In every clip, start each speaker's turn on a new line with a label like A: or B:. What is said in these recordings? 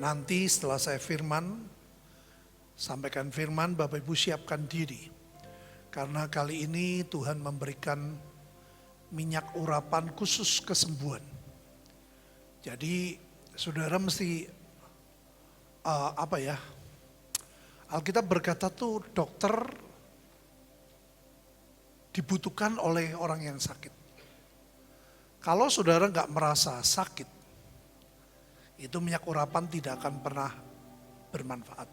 A: nanti setelah saya sampaikan firman, Bapak Ibu siapkan diri. Karena kali ini Tuhan memberikan minyak urapan khusus kesembuhan. Jadi saudara mesti Alkitab berkata tuh dokter dibutuhkan oleh orang yang sakit. Kalau saudara nggak merasa sakit, itu minyak urapan tidak akan pernah bermanfaat.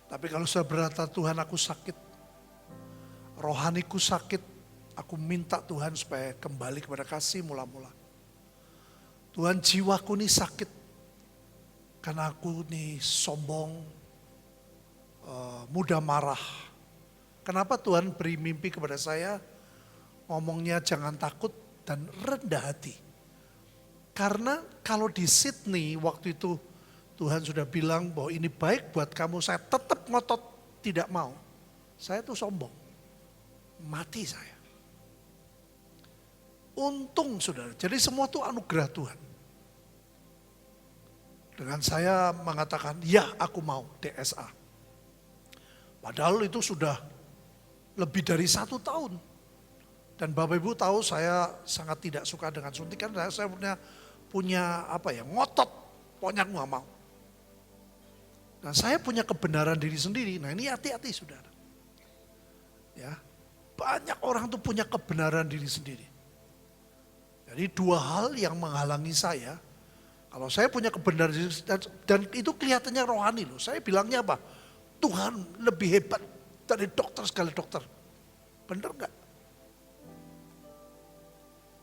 A: Tapi kalau saudara berkata, Tuhan aku sakit, rohaniku sakit, aku minta Tuhan supaya kembali kepada kasih mula-mula. Tuhan jiwaku ini sakit, karena aku ini sombong, mudah marah. Kenapa Tuhan beri mimpi kepada saya, ngomongnya jangan takut dan rendah hati. Karena kalau di Sydney waktu itu Tuhan sudah bilang bahwa ini baik buat kamu, saya tetap ngotot tidak mau. Saya tuh sombong, mati saya. Untung saudara, jadi semua tuh anugerah Tuhan. Dengan saya mengatakan, ya aku mau DSA. Padahal itu sudah lebih dari 1 tahun. Dan Bapak Ibu tahu saya sangat tidak suka dengan suntikan, saya punya ngotot, pokoknya aku gak mau. Dan saya punya kebenaran diri sendiri, nah ini hati-hati saudara. Ya, banyak orang tuh punya kebenaran diri sendiri. Jadi 2 hal yang menghalangi saya, kalau saya punya kebenaran diri, dan itu kelihatannya rohani loh. Saya bilangnya apa? Tuhan lebih hebat dari dokter segala dokter. Bener gak?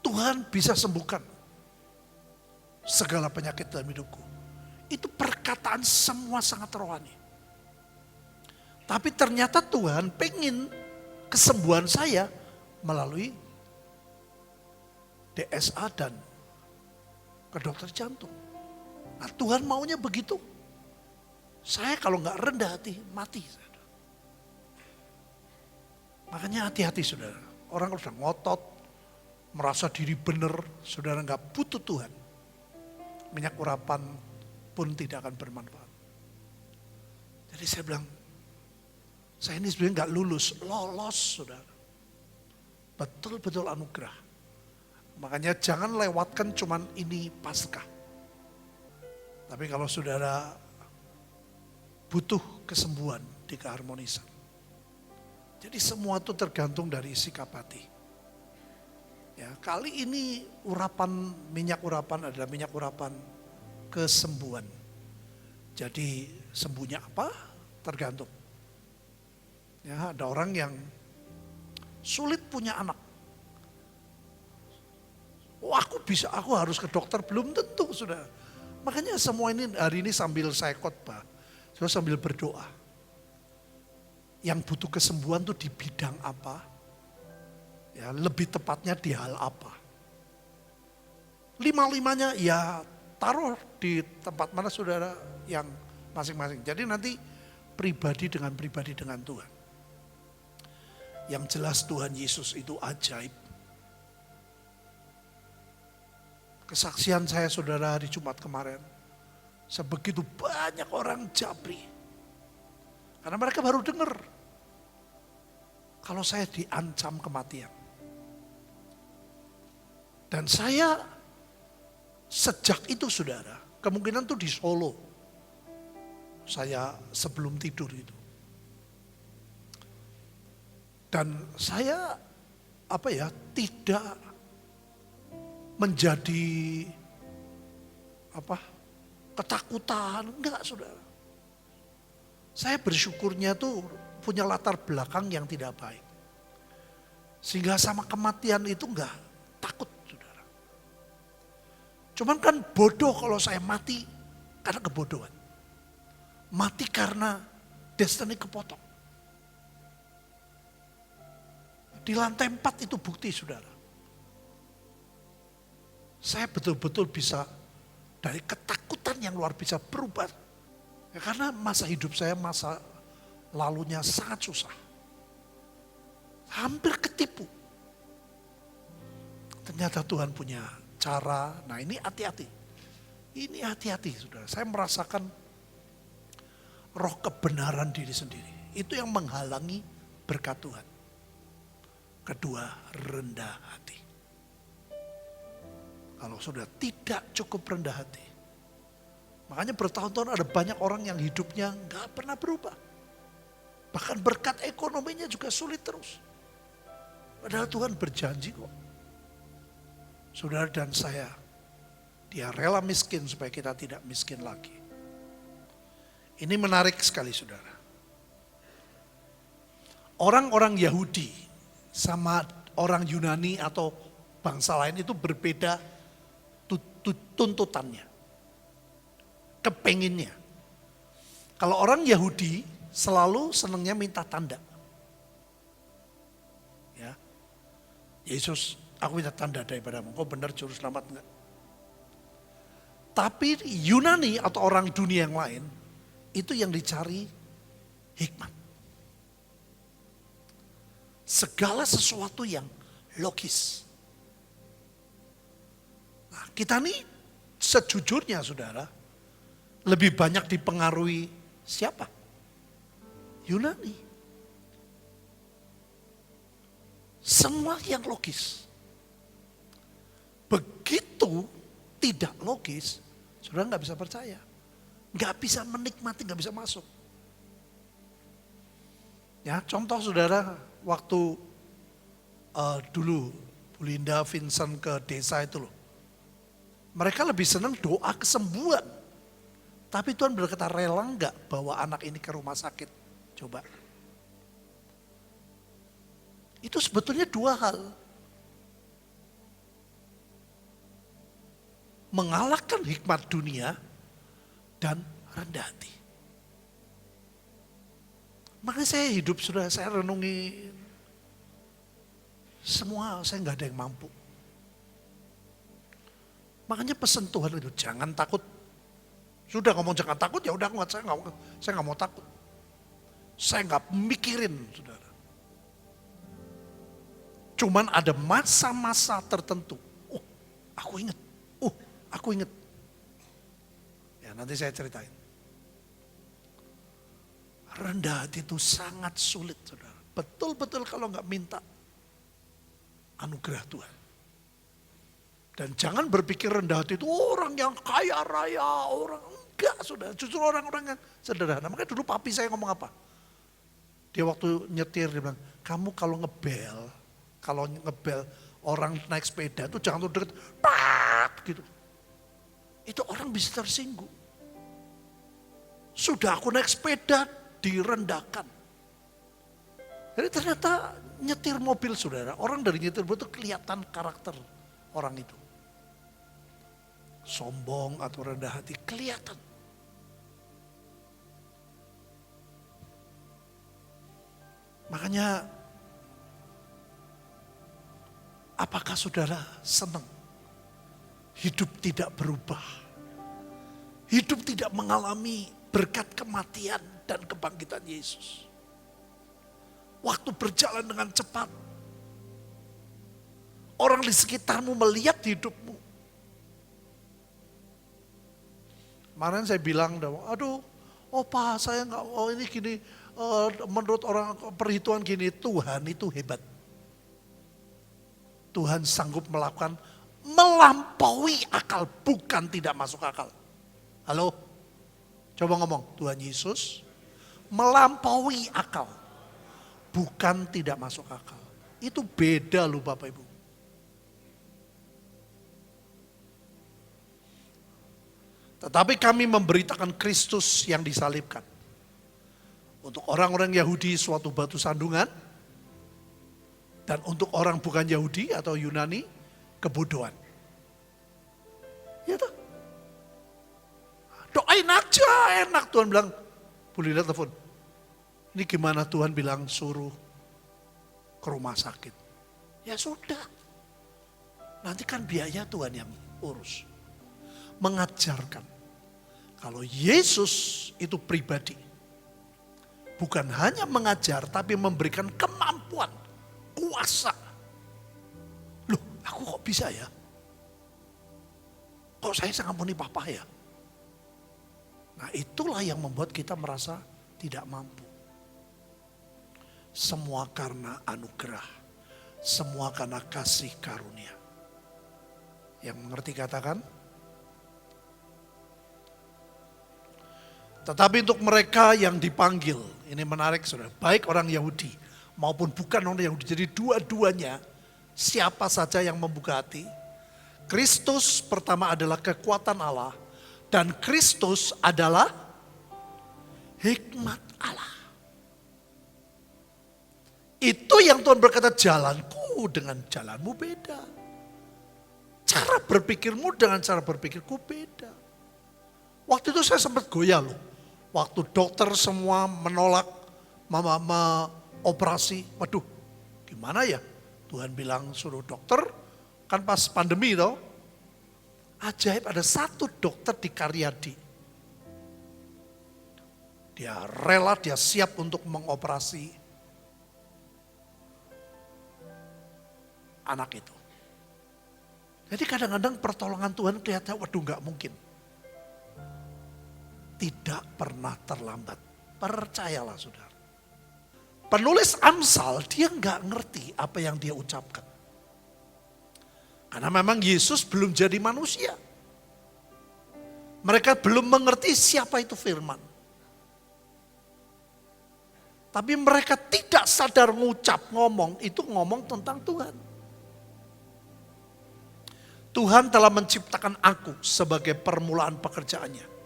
A: Tuhan bisa sembuhkan segala penyakit dalam hidupku. Itu perkataan semua sangat rohani. Tapi ternyata Tuhan pengen kesembuhan saya melalui DSA dan ke dokter jantung. Nah, Tuhan maunya begitu. Saya kalau nggak rendah hati, mati. Makanya hati-hati saudara. Orang kalau sudah ngotot, merasa diri benar, saudara nggak butuh Tuhan. Minyak urapan pun tidak akan bermanfaat. Jadi saya bilang, saya ini sebenarnya nggak lolos saudara. Betul-betul anugerah. Makanya jangan lewatkan cuman ini Paskah. Tapi kalau saudara butuh kesembuhan di keharmonisan. Jadi semua itu tergantung dari sikap hati. Ya, kali ini minyak urapan adalah minyak urapan kesembuhan. Jadi sembuhnya apa? Tergantung. Ya, ada orang yang sulit punya anak. Oh, aku harus ke dokter, belum tentu sudah. Makanya semua ini hari ini sambil saya khotbah, saya sambil berdoa. Yang butuh kesembuhan tuh di bidang apa? Ya, lebih tepatnya di hal apa? 5-5-nya ya taruh di tempat mana saudara yang masing-masing. Jadi nanti pribadi dengan Tuhan. Yang jelas Tuhan Yesus itu ajaib. Kesaksian saya saudara hari Jumat kemarin, sebegitu banyak orang japri. Karena mereka baru dengar kalau saya diancam kematian. Dan saya sejak itu saudara, kemungkinan tuh di Solo. Saya sebelum tidur itu. Dan saya tidak menjadi ketakutan, enggak saudara. Saya bersyukurnya tuh punya latar belakang yang tidak baik. Sehingga sama kematian itu enggak takut saudara. Cuman kan bodoh kalau saya mati karena kebodohan. Mati karena destiny kepotong. Di lantai 4 itu bukti saudara. Saya betul-betul bisa dari ketakutan yang luar biasa berubah. Ya, karena masa hidup saya, masa lalunya sangat susah. Hampir ketipu. Ternyata Tuhan punya cara, nah ini hati-hati. Ini hati-hati saudara, saya merasakan roh kebenaran diri sendiri. Itu yang menghalangi berkat Tuhan. Kedua, rendah hati. Kalau sudah tidak cukup rendah hati, makanya bertahun-tahun ada banyak orang yang hidupnya gak pernah berubah. Bahkan berkat ekonominya juga sulit terus. Padahal Tuhan berjanji kok. Saudara dan saya, dia rela miskin supaya kita tidak miskin lagi. Ini menarik sekali saudara. Orang-orang Yahudi sama orang Yunani atau bangsa lain itu berbeda tuntutannya. Kepenginnya. Kalau orang Yahudi selalu senangnya minta tanda. Ya. Yesus, aku minta tanda daripadamu. Kau benar juru selamat enggak? Tapi Yunani atau orang dunia yang lain, itu yang dicari hikmat. Segala sesuatu yang logis. Nah, kita nih sejujurnya saudara, lebih banyak dipengaruhi siapa? Yunani. Semua yang logis. Begitu tidak logis, saudara nggak bisa percaya. Nggak bisa menikmati, nggak bisa masuk. Ya, contoh saudara, waktu dulu Bu Linda, Vincent ke desa itu loh. Mereka lebih senang doa kesembuhan. Tapi Tuhan berkata, rela nggak bawa anak ini ke rumah sakit? Coba. Itu sebetulnya dua hal. Mengalahkan hikmat dunia dan rendah hati. Makanya saya hidup sudah, saya renungi semua, saya nggak ada yang mampu. Makanya pesan Tuhan itu jangan takut. Sudah ngomong jangan takut, ya udah saya nggak mau takut. Saya nggak mikirin, saudara. Cuman ada masa-masa tertentu. Aku ingat. Ya nanti saya ceritain. Rendah hati itu sangat sulit, saudara. Betul-betul kalau nggak minta anugerah Tuhan. Dan jangan berpikir rendah hati itu orang yang kaya raya, orang enggak, saudara. Justru orang-orang yang sederhana. Makanya dulu papi saya ngomong apa? Dia waktu nyetir dia bilang, kamu kalau ngebel orang naik sepeda itu jangan tuh deket, pak gitu. Itu orang bisa tersinggung. Sudah aku naik sepeda direndahkan. Jadi ternyata nyetir mobil saudara, orang dari nyetir mobil itu kelihatan karakter orang itu. Sombong atau rendah hati kelihatan. Makanya apakah saudara senang hidup tidak berubah? Hidup tidak mengalami berkat kematian dan kebangkitan Yesus. Waktu berjalan dengan cepat. Orang di sekitarmu melihat hidupmu. Kemarin saya bilang, aduh opa saya nggak, ini gini, menurut orang perhitungan gini, Tuhan itu hebat. Tuhan sanggup melakukan melampaui akal, bukan tidak masuk akal. Halo? Coba ngomong, Tuhan Yesus melampaui akal, bukan tidak masuk akal. Itu beda loh Bapak Ibu. Tetapi kami memberitakan Kristus yang disalibkan. Untuk orang-orang Yahudi suatu batu sandungan. Dan untuk orang bukan Yahudi atau Yunani kebodohan. Ya toh? Doain aja enak. Tuhan bilang, boleh lihat telepon. Ini gimana Tuhan bilang suruh ke rumah sakit. Ya sudah. Nanti kan biaya Tuhan yang urus. Mengajarkan. Kalau Yesus itu pribadi. Bukan hanya mengajar tapi memberikan kemampuan. Kuasa. Loh aku kok bisa ya? kok saya ngampuni papa ya? Nah itulah yang membuat kita merasa tidak mampu. Semua karena anugerah. Semua karena kasih karunia. Yang mengerti katakan. Tetapi untuk mereka yang dipanggil, ini menarik saudara, baik orang Yahudi maupun bukan orang Yahudi. Jadi dua-duanya, siapa saja yang membuka hati. Kristus pertama adalah kekuatan Allah. Dan Kristus adalah hikmat Allah. Itu yang Tuhan berkata, jalanku dengan jalanmu beda. Cara berpikirmu dengan cara berpikirku beda. Waktu itu saya sempat goyah loh. Waktu dokter semua menolak operasi. Waduh, gimana ya? Tuhan bilang suruh dokter, kan pas pandemi toh. Ajaib, ada satu dokter di Karyadi. Dia rela, dia siap untuk mengoperasi anak itu. Jadi kadang-kadang pertolongan Tuhan kelihatan, waduh gak mungkin. Tidak pernah terlambat. Percayalah saudara. Penulis Amsal dia gak ngerti apa yang dia ucapkan. Karena memang Yesus belum jadi manusia. Mereka belum mengerti siapa itu firman. Tapi mereka tidak sadar ngomong, itu ngomong tentang Tuhan. Tuhan telah menciptakan aku sebagai permulaan pekerjaannya.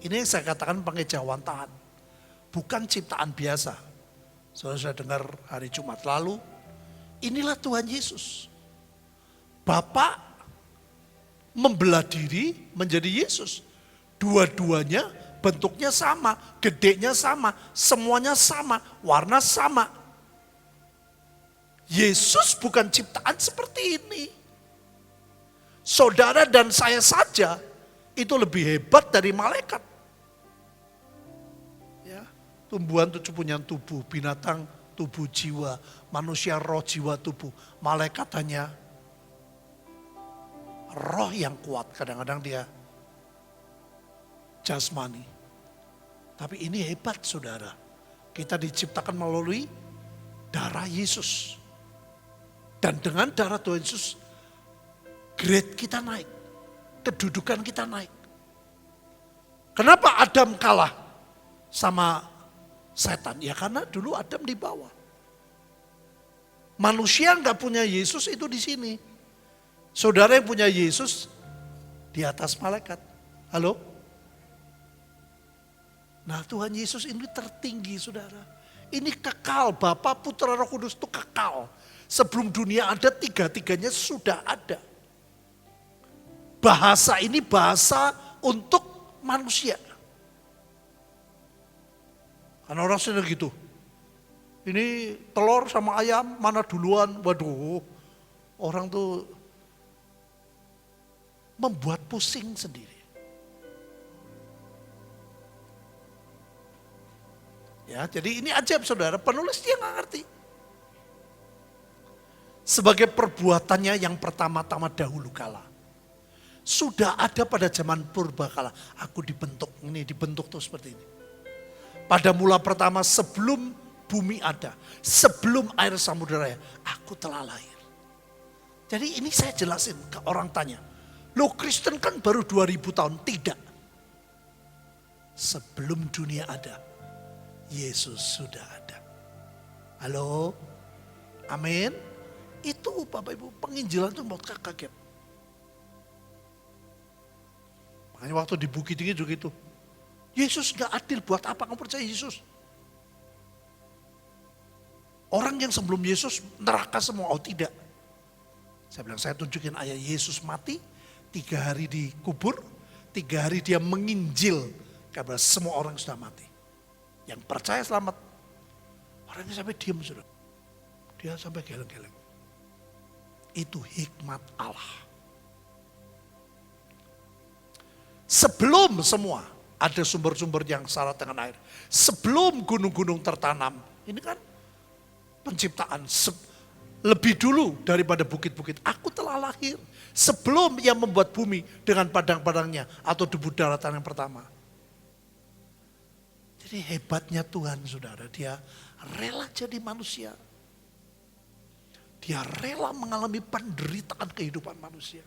A: Ini yang saya katakan pengejawantahan. Bukan ciptaan biasa. Saya dengar hari Jumat lalu, inilah Tuhan Yesus. Bapa membelah diri menjadi Yesus. Dua-duanya bentuknya sama, gedenya sama, semuanya sama, warna sama. Yesus bukan ciptaan seperti ini. Saudara dan saya saja itu lebih hebat dari malaikat. Ya, tumbuhan itu punya tubuh, binatang tubuh jiwa, manusia roh jiwa tubuh, malaikat hanya roh yang kuat, kadang-kadang dia jasmani. Tapi ini hebat saudara. Kita diciptakan melalui darah Yesus. Dan dengan darah Tuhan Yesus, grade kita naik. Kedudukan kita naik. Kenapa Adam kalah sama setan? Ya karena dulu Adam di bawah. Manusia nggak punya Yesus itu di sini. Saudara yang punya Yesus di atas malaikat. Halo? Nah Tuhan Yesus ini tertinggi saudara. Ini kekal, Bapa, Putra, Roh Kudus itu kekal. Sebelum dunia ada, tiga-tiganya sudah ada. Bahasa ini bahasa untuk manusia. Karena orang sudah gitu. Ini telur sama ayam mana duluan? Waduh, orang tuh membuat pusing sendiri. Ya, jadi ini ajaib saudara, penulis dia nggak ngerti. Sebagai perbuatannya yang pertama-tama dahulu kala. Sudah ada pada zaman purbakala, aku dibentuk, ini dibentuk tuh seperti ini. Pada mula pertama sebelum bumi ada, sebelum air samudera, aku telah lahir. Jadi ini saya jelasin ke orang tanya, loh Kristen kan baru 2000 tahun, tidak. Sebelum dunia ada, Yesus sudah ada. Halo? Amin? Itu Bapak Ibu, penginjilan itu buat kaget. Makanya waktu di Bukit Tinggi juga itu. Yesus gak adil, buat apa kamu percaya Yesus? Orang yang sebelum Yesus neraka semua, oh tidak. Saya bilang, saya tunjukin ayat Yesus mati, 3 hari dikubur, 3 hari dia menginjil kepada semua orang yang sudah mati. Yang percaya selamat. Orangnya sampai diam sudah. Dia sampai geleng-geleng. Itu hikmat Allah. Sebelum semua ada sumber-sumber yang syarat dengan air. Sebelum gunung-gunung tertanam. Ini kan penciptaan. lebih dulu daripada bukit-bukit. Aku telah lahir sebelum ia membuat bumi dengan padang-padangnya atau debu daratan yang pertama. Jadi hebatnya Tuhan, saudara, dia rela jadi manusia. Dia rela mengalami penderitaan kehidupan manusia.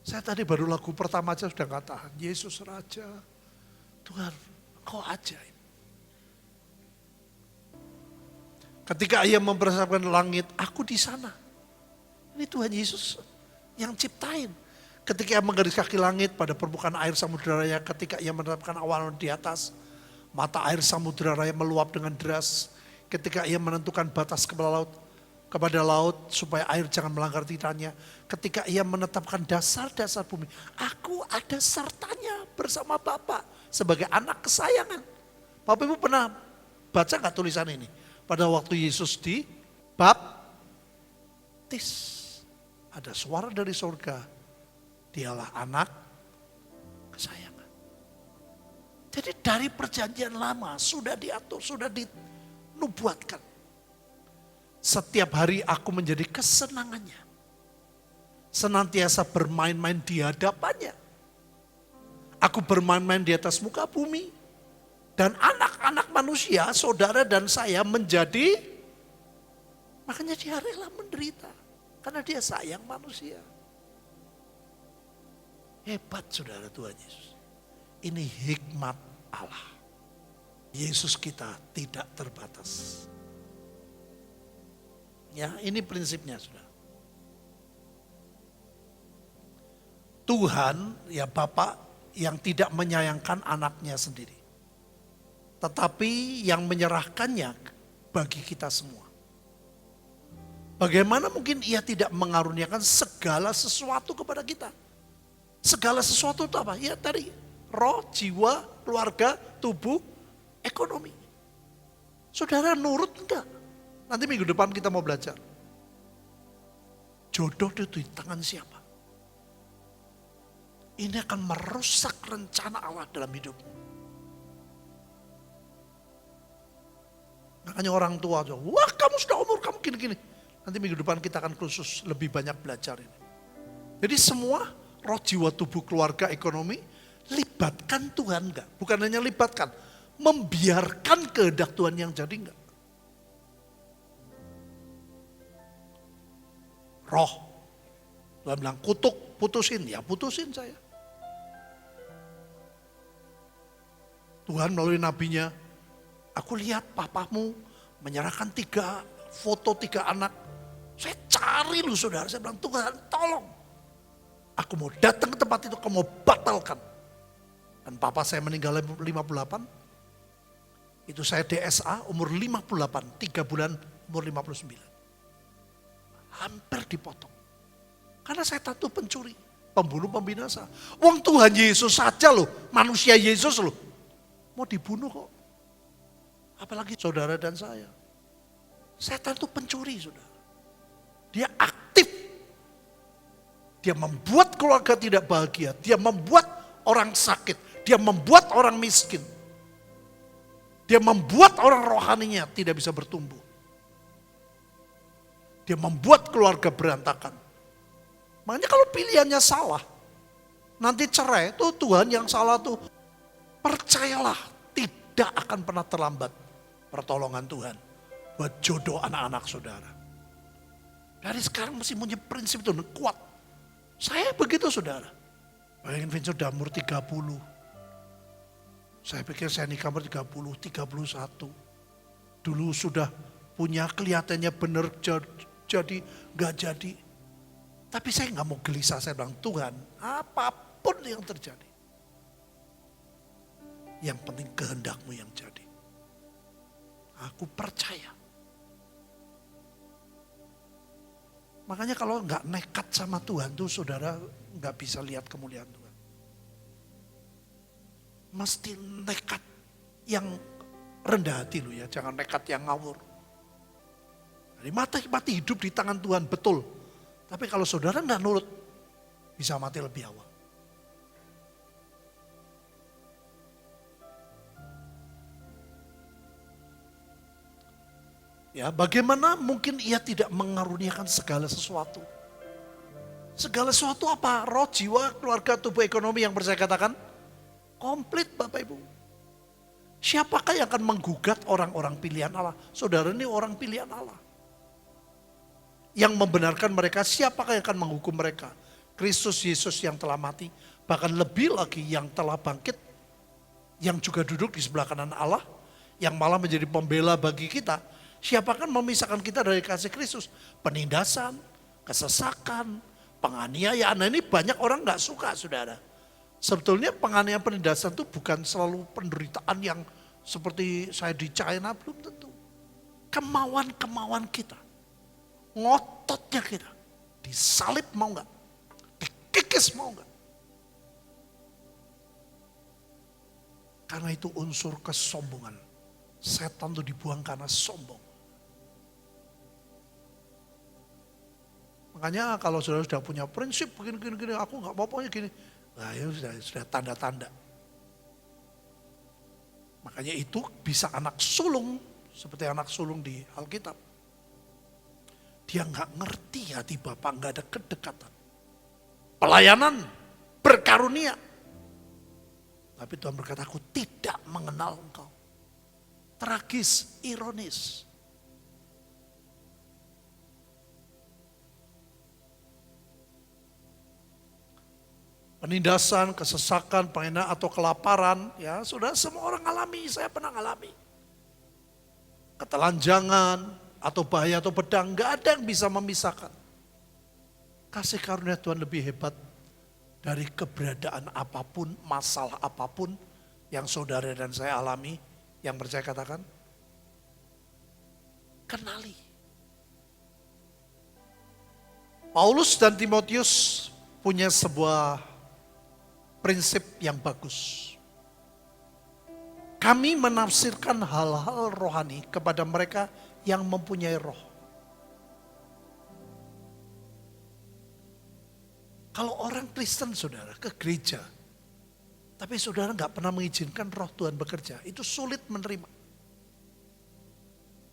A: Saya tadi baru lagu pertama aja sudah gak tahan. Yesus Raja, Tuhan, Engkau ajaib. Ketika ia mempersiapkan langit, aku di sana. Ini Tuhan Yesus yang ciptain. Ketika ia menggaris kaki langit pada permukaan air samudera raya, ketika ia menetapkan awan di atas, mata air samudera raya meluap dengan deras. Ketika ia menentukan batas kepada laut supaya air jangan melanggar titanya. Ketika ia menetapkan dasar-dasar bumi, aku ada sertanya bersama Bapa sebagai anak kesayangan. Bapak Ibu pernah baca gak tulisan ini? Pada waktu Yesus dibaptis, ada suara dari surga, dialah anak kesayangan. Jadi dari perjanjian lama sudah diatur, sudah dinubuatkan. Setiap hari aku menjadi kesenangannya. Senantiasa bermain-main di hadapannya. Aku bermain-main di atas muka bumi. Dan anak-anak manusia, saudara dan saya menjadi, makanya dia rela menderita. Karena dia sayang manusia. Hebat saudara Tuhan Yesus. Ini hikmat Allah. Yesus kita tidak terbatas. Ya, ini prinsipnya saudara. Tuhan, ya Bapa yang tidak menyayangkan anaknya sendiri. Tetapi yang menyerahkannya bagi kita semua. Bagaimana mungkin ia tidak mengaruniakan segala sesuatu kepada kita? Segala sesuatu itu apa? Ya tadi, roh, jiwa, keluarga, tubuh, ekonomi. Saudara nurut enggak? Nanti minggu depan kita mau belajar. Jodoh itu di tangan siapa? Ini akan merusak rencana Allah dalam hidupmu. Makanya orang tua, wah kamu sudah umur kamu gini-gini. Nanti minggu depan kita akan khusus lebih banyak belajar ini. Jadi semua roh, jiwa, tubuh, keluarga, ekonomi, libatkan Tuhan enggak? Bukan hanya libatkan, membiarkan kehendak Tuhan yang jadi enggak? Roh, Tuhan bilang kutuk, putusin, ya putusin saya. Tuhan melalui nabinya, aku lihat papamu menyerahkan 3 foto 3 anak. Saya cari lu saudara, saya bilang Tuhan tolong. Aku mau datang ke tempat itu, kamu mau batalkan. Dan papa saya meninggal 58, itu saya DSA umur 58, 3 bulan umur 59. Hampir dipotong. Karena saya tahu pencuri, pembunuh, pembinasa. Wong Tuhan Yesus saja loh, manusia Yesus loh. Mau dibunuh kok. Apalagi saudara dan saya. Setan itu pencuri saudara. Dia aktif. Dia membuat keluarga tidak bahagia. Dia membuat orang sakit. Dia membuat orang miskin. Dia membuat orang rohaninya tidak bisa bertumbuh. Dia membuat keluarga berantakan. Makanya kalau pilihannya salah, nanti cerai, itu Tuhan yang salah tuh. Percayalah, tidak akan pernah terlambat pertolongan Tuhan buat jodoh anak-anak saudara. Dari sekarang mesti punya prinsip itu kuat. Saya begitu saudara. Bayangin Vince udah umur 30. Saya pikir saya nikah umur 30, 31. Dulu sudah punya kelihatannya benar jadi, gak jadi. Tapi saya gak mau gelisah, saya bilang Tuhan apapun yang terjadi. Yang penting kehendakmu yang jadi. Aku percaya. Makanya kalau nggak nekat sama Tuhan tuh saudara nggak bisa lihat kemuliaan Tuhan. Mesti nekat yang rendah hati lu ya, jangan nekat yang ngawur. Jadi mati hidup di tangan Tuhan betul. Tapi kalau saudara nggak nurut, bisa mati lebih awal. Ya, bagaimana mungkin ia tidak mengaruniakan segala sesuatu? Segala sesuatu apa? Roh, jiwa, keluarga, tubuh, ekonomi yang saya katakan komplit Bapak Ibu. Siapakah yang akan menggugat orang-orang pilihan Allah? Saudara ini orang pilihan Allah. Yang membenarkan mereka, siapakah yang akan menghukum mereka? Kristus Yesus yang telah mati, bahkan lebih lagi yang telah bangkit, yang juga duduk di sebelah kanan Allah, yang malah menjadi pembela bagi kita. Siapakah memisahkan kita dari kasih Kristus? Penindasan, kesesakan, penganiayaan. Nah, ini banyak orang gak suka saudara. Sebetulnya penganiayaan penindasan itu bukan selalu penderitaan yang seperti saya di China, belum tentu. Kemauan-kemauan kita, ngototnya kita, disalib mau gak? Dikikis mau gak? Karena itu unsur kesombongan. Setan itu dibuang karena sombong. Makanya kalau saudara sudah punya prinsip begini, aku gak mau gini. Nah itu sudah tanda-tanda. Makanya itu bisa anak sulung, seperti anak sulung di Alkitab. Dia gak ngerti hati Bapa, gak ada kedekatan. Pelayanan, berkarunia. Tapi Tuhan berkata, aku tidak mengenal engkau. Tragis, ironis. Penindasan, kesesakan, penghinaan atau kelaparan, ya sudah semua orang alami, saya pernah alami. Ketelanjangan atau bahaya atau pedang, gak ada yang bisa memisahkan. Kasih karunia Tuhan lebih hebat dari keberadaan apapun, masalah apapun yang saudara dan saya alami, yang percaya katakan, kenali. Paulus dan Timotius punya sebuah prinsip yang bagus. Kami menafsirkan hal-hal rohani kepada mereka yang mempunyai roh. Kalau orang Kristen saudara ke gereja, tapi saudara nggak pernah mengizinkan roh Tuhan bekerja, itu sulit menerima.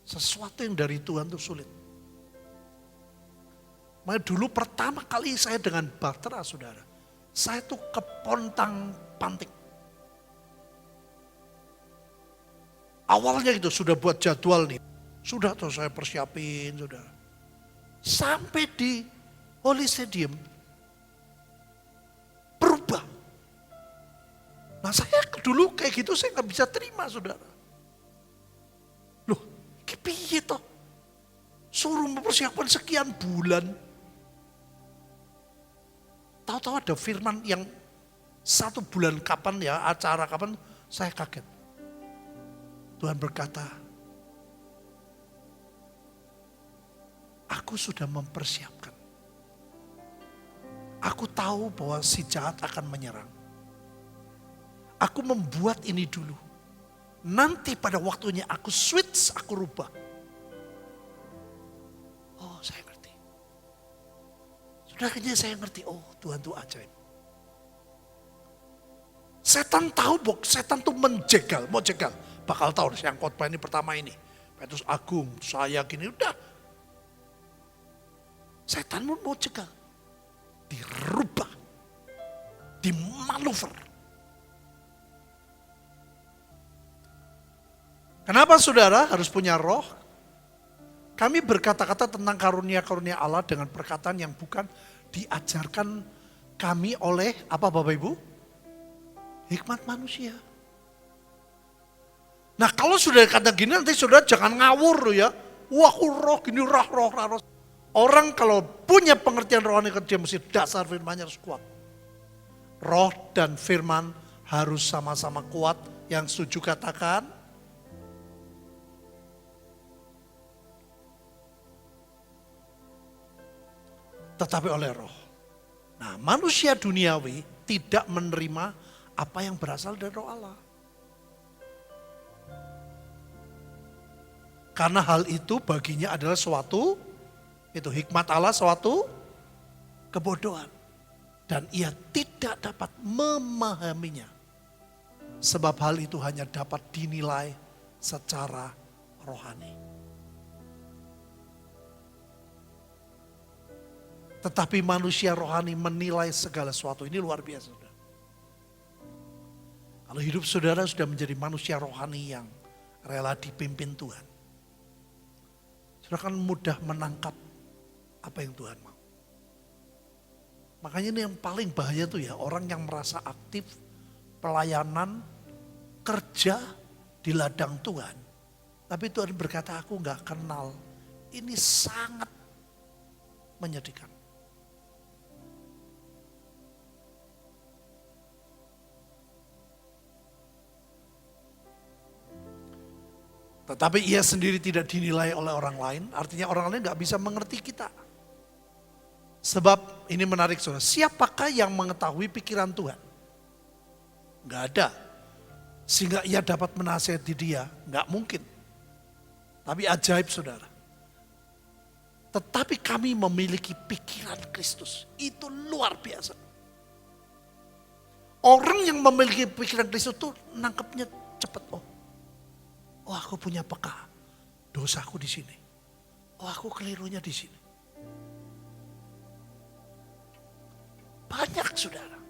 A: Sesuatu yang dari Tuhan itu sulit. Makanya dulu pertama kali saya dengan Bahtera saudara, saya tuh kepontang panting. Awalnya itu sudah buat jadwal nih. Sudah tuh saya persiapin saudara. Sampai di Holy Stadium berubah. Nah saya dulu kayak gitu saya gak bisa terima saudara. Loh, piye toh? Suruh mempersiapkan sekian bulan. Tahu-tahu ada firman yang 1 bulan kapan ya, acara kapan, saya kaget. Tuhan berkata, aku sudah mempersiapkan. Aku tahu bahwa si jahat akan menyerang. Aku membuat ini dulu. Nanti pada waktunya aku switch, aku rubah. Oh saya ngerti. Akhirnya saya ngerti, oh Tuhan itu ajaib. Setan tahu, setan tuh menjegal, mau jegal. Bakal tahu yang khotbah ini pertama ini. Petrus Agung, saya gini, udah. Setan pun mau jegal. Dirubah. Dimanuver. Kenapa saudara harus punya roh? Kami berkata-kata tentang karunia-karunia Allah dengan perkataan yang bukan diajarkan kami oleh apa Bapak Ibu? Hikmat manusia. Nah kalau sudah kata gini nanti saudara jangan ngawur ya. Wah roh gini roh. Orang kalau punya pengertian rohani dia mesti dasar firmannya harus kuat. Roh dan firman harus sama-sama kuat. Yang setuju katakan. Tetapi oleh roh. Nah manusia duniawi tidak menerima apa yang berasal dari roh Allah. Karena hal itu baginya adalah suatu, itu hikmat Allah suatu kebodohan. Dan ia tidak dapat memahaminya. Sebab hal itu hanya dapat dinilai secara rohani. Tetapi manusia rohani menilai segala sesuatu. Ini luar biasa, saudara. Kalau hidup saudara sudah menjadi manusia rohani yang rela dipimpin Tuhan, saudara akan mudah menangkap apa yang Tuhan mau. Makanya ini yang paling bahaya tuh ya, orang yang merasa aktif, pelayanan, kerja di ladang Tuhan. Tapi Tuhan berkata, aku gak kenal. Ini sangat menyedihkan. Tetapi ia sendiri tidak dinilai oleh orang lain, artinya orang lain gak bisa mengerti kita. Sebab ini menarik saudara, siapakah yang mengetahui pikiran Tuhan? Gak ada. Sehingga ia dapat menasihati dia, gak mungkin. Tapi ajaib saudara. Tetapi kami memiliki pikiran Kristus, itu luar biasa. Orang yang memiliki pikiran Kristus itu nangkepnya cepat. Oh aku punya peka, dosaku di sini. Oh aku kelirunya di sini. Banyak saudara.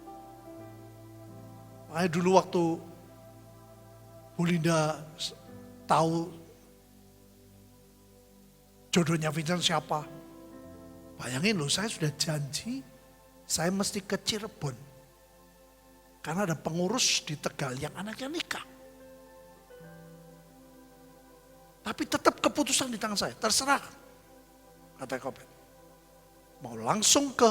A: Makanya dulu waktu Bu Linda tahu jodohnya Vincent siapa. Bayangin loh, saya sudah janji saya mesti ke Cirebon. Karena ada pengurus di Tegal yang anaknya nikah. Tapi tetap keputusan di tangan saya, terserah. Kata Kopet. Mau langsung ke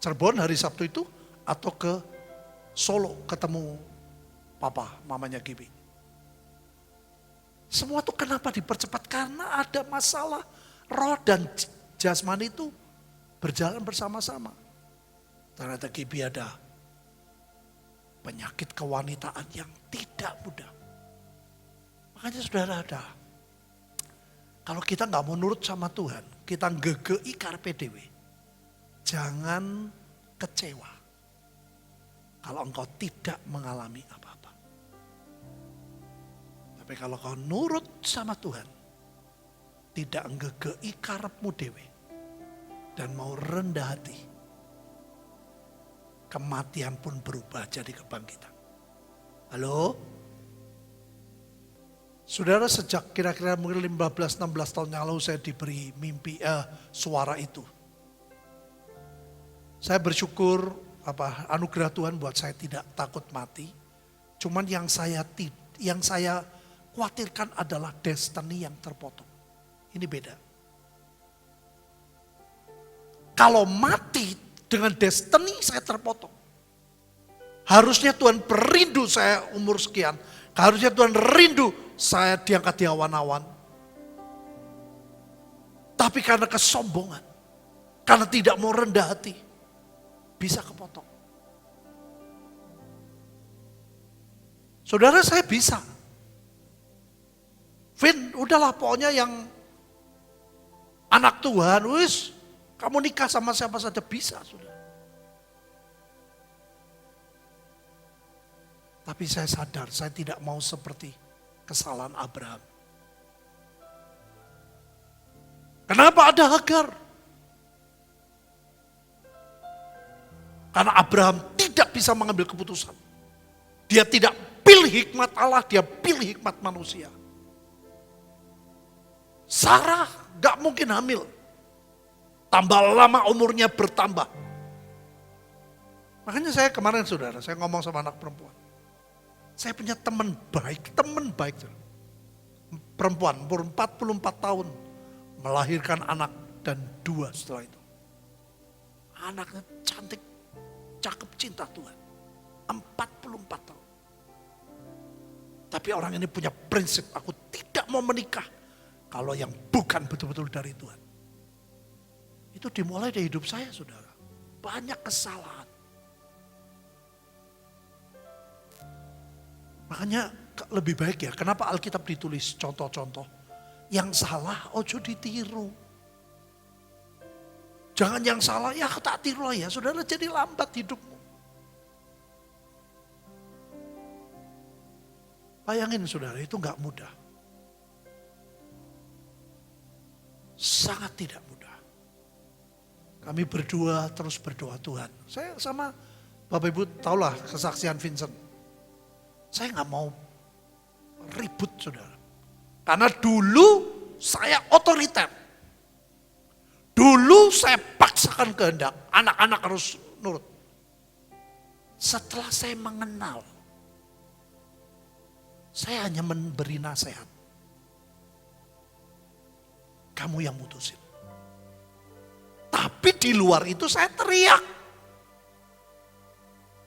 A: Cirebon hari Sabtu itu atau ke Solo ketemu papa, mamanya Gibi. Semua itu kenapa dipercepat? Karena ada masalah roh dan jasmani itu berjalan bersama-sama. Ternyata Gibi ada penyakit kewanitaan yang tidak mudah. Makanya saudara ada, kalau kita nggak mau nurut sama Tuhan, kita gegei karpe dewe. Jangan kecewa kalau engkau tidak mengalami apa-apa. Tapi kalau kau nurut sama Tuhan, tidak gegei karepmu dewe, dan mau rendah hati, kematian pun berubah jadi kebangkitan. Halo? Saudara, sejak kira-kira mungkin 15-16 tahun yang lalu saya diberi mimpi, suara itu. Saya bersyukur anugerah Tuhan buat saya tidak takut mati. Cuman yang saya khawatirkan adalah destiny yang terpotong. Ini beda. Kalau mati dengan destiny saya terpotong. Harusnya Tuhan berindu saya umur sekian. Harusnya Tuhan rindu saya diangkat di awan-awan. Tapi karena kesombongan, karena tidak mau rendah hati, bisa kepotong. Saudara, saya bisa. Vin, udahlah pokoknya yang anak Tuhan, kamu nikah sama siapa saja bisa, saudara. Tapi saya sadar, saya tidak mau seperti kesalahan Abraham. Kenapa ada Hagar? Karena Abraham tidak bisa mengambil keputusan. Dia tidak pilih hikmat Allah, dia pilih hikmat manusia. Sarah gak mungkin hamil. Tambah lama umurnya bertambah. Makanya saya kemarin saudara, saya ngomong sama anak perempuan. Saya punya teman baik. Perempuan, umur 44 tahun. Melahirkan anak dan 2 setelah itu. Anaknya cantik, cakep, cinta Tuhan. 44 tahun. Tapi orang ini punya prinsip, aku tidak mau menikah. Kalau yang bukan betul-betul dari Tuhan. Itu dimulai dari hidup saya saudara. Banyak kesalahan. Makanya lebih baik ya, kenapa Alkitab ditulis contoh-contoh. Yang salah, ojo ditiru. Jangan yang salah, ya tak tiru lah ya, saudara jadi lambat hidupmu. Bayangin saudara, itu gak mudah. Sangat tidak mudah. Kami berdua terus berdoa Tuhan. Saya sama Bapak Ibu tahulah kesaksian Vincent. Saya nggak mau ribut saudara. Karena dulu saya otoriter. Dulu saya paksakan kehendak. Anak-anak harus nurut. Setelah saya mengenal. Saya hanya memberi nasihat. Kamu yang mutusin. Tapi di luar itu saya teriak.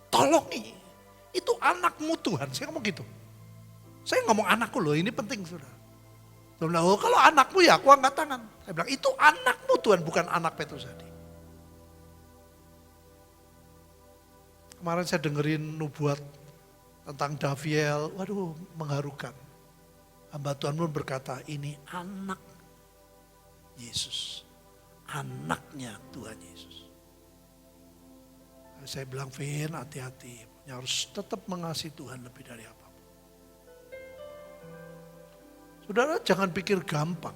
A: Tolong ini. Itu anakmu Tuhan. Saya ngomong gitu. Saya ngomong anakku loh, ini penting saudara. Dia bilang, oh kalau anakmu ya aku angkat tangan. Saya bilang, itu anakmu Tuhan, bukan anak Petrus tadi. Kemarin saya dengerin nubuat tentang Daviel, waduh mengharukan. Hamba Tuhan pun berkata, ini anak Yesus. Anaknya Tuhan Yesus. Saya bilang, Vin hati-hati. Harus tetap mengasihi Tuhan lebih dari apapun. Saudara jangan pikir gampang.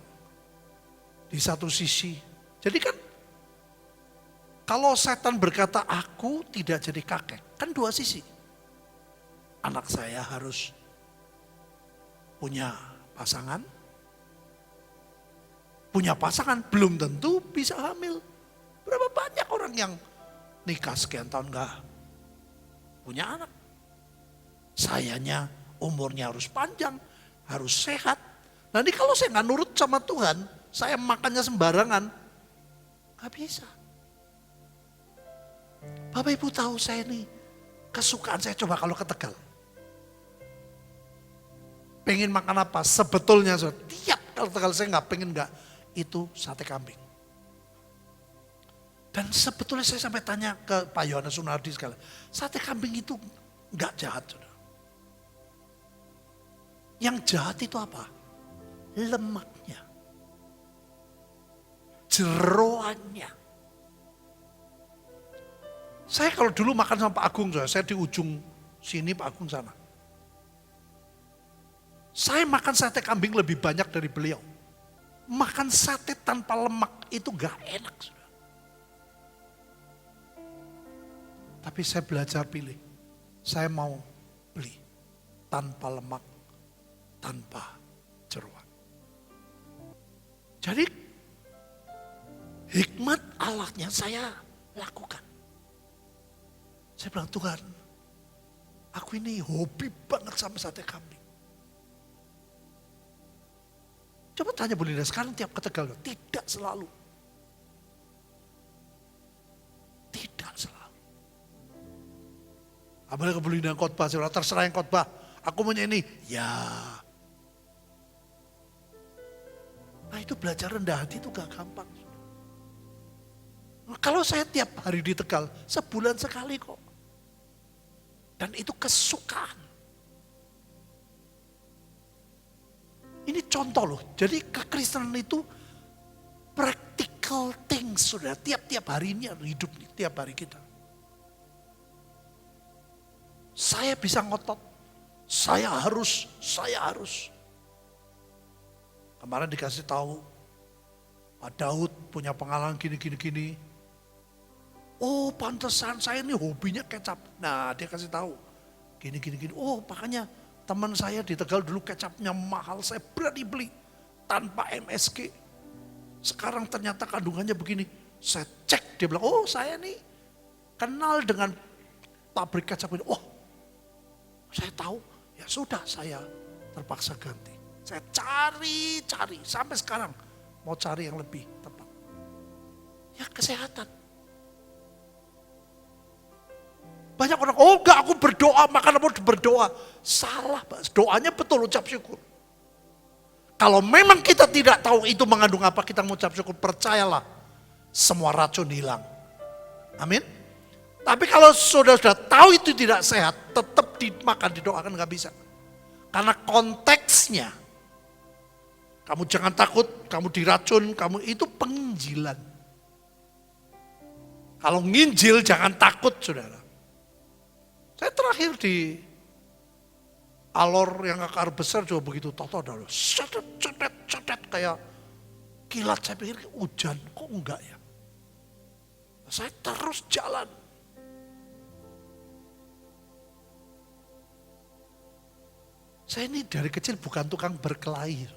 A: Di satu sisi. Jadi kan kalau setan berkata aku tidak jadi kakek. Kan dua sisi. Anak saya harus punya pasangan. Punya pasangan belum tentu bisa hamil. Berapa banyak orang yang nikah sekian tahun enggak punya anak. Sayanya umurnya harus panjang, harus sehat. Nanti kalau saya nggak nurut sama Tuhan, saya makannya sembarangan, nggak bisa. Bapak Ibu tahu saya ini kesukaan saya coba kalau ke Tegal. Pengen makan apa? Sebetulnya tiap kalau Tegal saya nggak pengen nggak itu sate kambing. Dan sebetulnya saya sampai tanya ke Pak Yohanes Sunardi sekali, sate kambing itu nggak jahat, saudara. Yang jahat itu apa? Lemaknya, jeroannya. Saya kalau dulu makan sama Pak Agung, saya di ujung sini, Pak Agung sana. Saya makan sate kambing lebih banyak dari beliau. Makan sate tanpa lemak itu gak enak, saudara. Tapi saya belajar pilih. Saya mau beli tanpa lemak, tanpa jeroan. Jadi hikmat Allahnya saya lakukan. Saya bilang, Tuhan, aku ini hobi banget sama sate kambing. Coba tanya Bu Linda, sekarang tiap ke Tegal, tidak selalu. Tidak selalu. Apalagi ke Bu Linda khotbah, terserah yang khotbah. Aku maunya ini, ya. Nah itu belajar rendah hati itu gak gampang. Kalau saya tiap hari di Tegal, sebulan sekali kok. Dan itu kesukaan. Ini contoh loh, jadi kekristenan itu practical things sudah. Tiap-tiap hari ini hidup tiap hari kita. Saya bisa ngotot, saya harus. Kemarin dikasih tahu, Pak Daud punya pengalaman gini. Oh pantesan saya ini hobinya kecap. Nah dia kasih tahu, gini. Oh makanya teman saya di Tegal dulu kecapnya mahal, saya berani beli tanpa MSG. Sekarang ternyata kandungannya begini. Saya cek, dia bilang, oh saya nih kenal dengan pabrik kecap ini. Oh saya tahu, ya sudah saya terpaksa ganti. Saya cari, sampai sekarang mau cari yang lebih tepat. Ya kesehatan. Banyak orang, oh enggak aku berdoa, makan apa berdoa. Salah, doanya betul ucap syukur. Kalau memang kita tidak tahu itu mengandung apa, kita mengucap syukur, percayalah semua racun hilang. Amin. Tapi kalau sudah tahu itu tidak sehat, tetap dimakan, didoakan nggak bisa. Karena konteksnya, kamu jangan takut, kamu diracun, kamu itu penginjilan. Kalau nginjil jangan takut, saudara. Saya terakhir di Alor yang akar besar juga begitu, toto dulu, cetet kayak kilat. Saya pikir hujan, kok enggak ya? Saya terus jalan. Saya ini dari kecil bukan tukang berkelahi.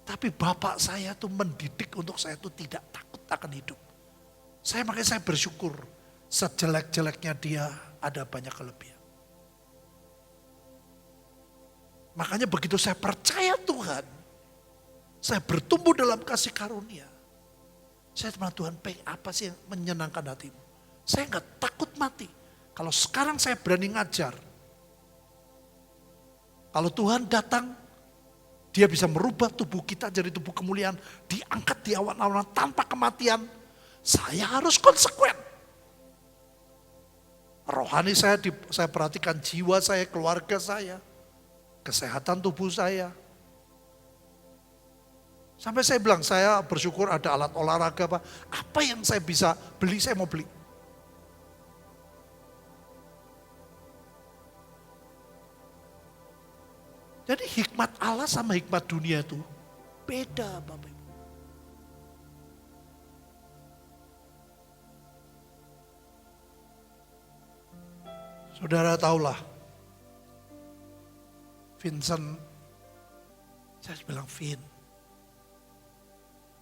A: Tapi bapak saya tuh mendidik untuk saya tuh tidak takut akan hidup. Makanya saya bersyukur. Sejelek-jeleknya dia ada banyak kelebihan. Makanya begitu saya percaya Tuhan, saya bertumbuh dalam kasih karunia. Saya bilang, Tuhan, apa sih yang menyenangkan hatimu? Saya enggak takut mati. Kalau sekarang saya berani ngajar. Kalau Tuhan datang, dia bisa merubah tubuh kita jadi tubuh kemuliaan. Diangkat di awan-awan tanpa kematian. Saya harus konsekuen. Rohani saya perhatikan jiwa saya, keluarga saya. Kesehatan tubuh saya. Sampai saya bilang, saya bersyukur ada alat olahraga. Apa yang saya bisa beli, saya mau beli. Jadi hikmat Allah sama hikmat dunia itu beda, Bapak Ibu. Saudara tahulah, Vincent, saya bilang, Vin,